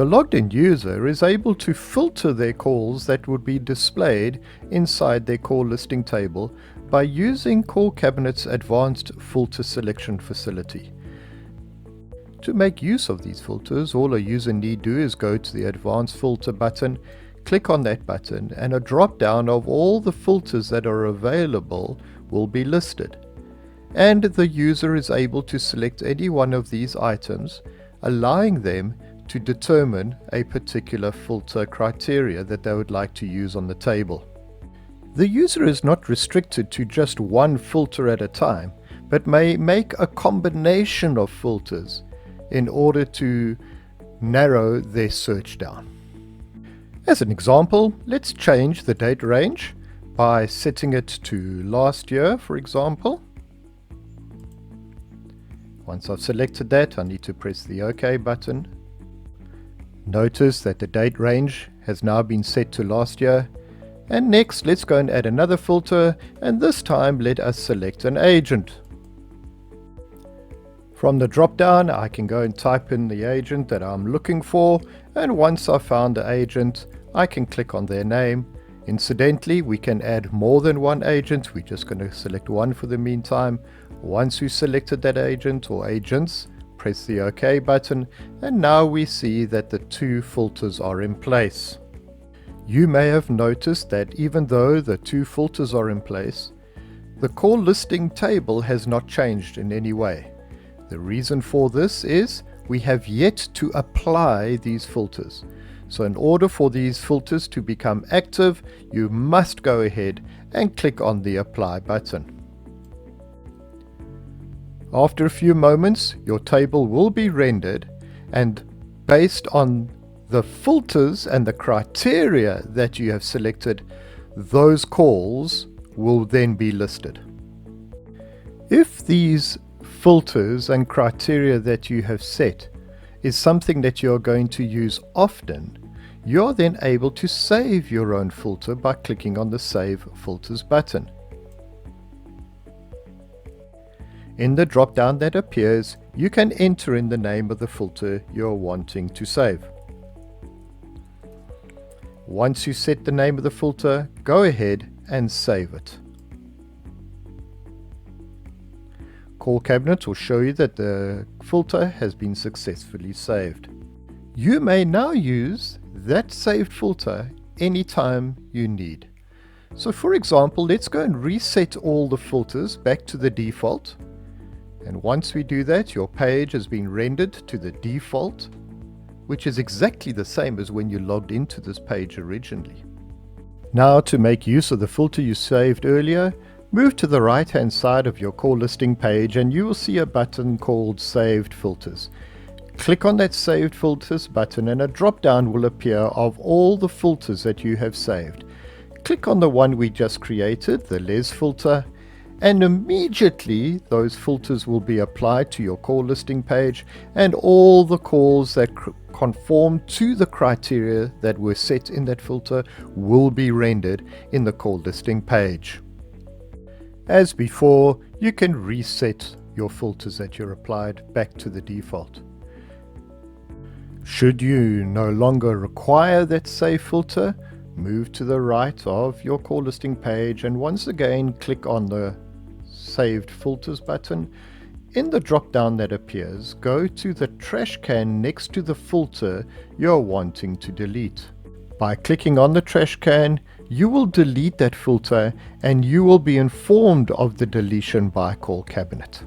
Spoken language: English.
The logged in user is able to filter their calls that would be displayed inside their call listing table by using Callcabinet's advanced filter selection facility. To make use of these filters, all a user need do is go to the advanced filter button, click on that button, and a drop down of all the filters that are available will be listed. And the user is able to select any one of these items, allowing them to determine a particular filter criteria that they would like to use on the table. The user is not restricted to just one filter at a time, but may make a combination of filters in order to narrow their search down. As an example, let's change the date range by setting it to last year, for example. Once I've selected that, I need to press the OK button. Notice that the date range has now been set to last year. And next, let's go and add another filter, and this time let us select an agent. From the drop down, I can go and type in the agent that I'm looking for, and once I've found the agent, I can click on their name. Incidentally, we can add more than one agent. We're just going to select one for the meantime. Once we've selected that agent or agents, press the OK button, and now we see that the two filters are in place. You may have noticed that even though the two filters are in place, the call listing table has not changed in any way. The reason for this is we have yet to apply these filters. So in order for these filters to become active, you must go ahead and click on the Apply button. After a few moments, your table will be rendered, and based on the filters and the criteria that you have selected, those calls will then be listed. If these filters and criteria that you have set is something that you're going to use often, you're then able to save your own filter by clicking on the Save Filters button. In the drop-down that appears, you can enter in the name of the filter you're wanting to save. Once you set the name of the filter, go ahead and save it. Callcabinet will show you that the filter has been successfully saved. You may now use that saved filter anytime you need. So for example, let's go and reset all the filters back to the default. And once we do that, your page has been rendered to the default, which is exactly the same as when you logged into this page originally. Now, to make use of the filter you saved earlier, move to the right hand side of your call listing page and you will see a button called Saved Filters. Click on that Saved Filters button and a drop down will appear of all the filters that you have saved. Click on the one we just created, the Les filter, and immediately those filters will be applied to your call listing page, and all the calls that conform to the criteria that were set in that filter will be rendered in the call listing page. As before, you can reset your filters that you applied back to the default. Should you no longer require that save filter, move to the right of your call listing page and once again click on the Saved Filters button. In the drop down that appears, go to the trash can next to the filter you're wanting to delete. By clicking on the trash can, you will delete that filter and you will be informed of the deletion by Callcabinet.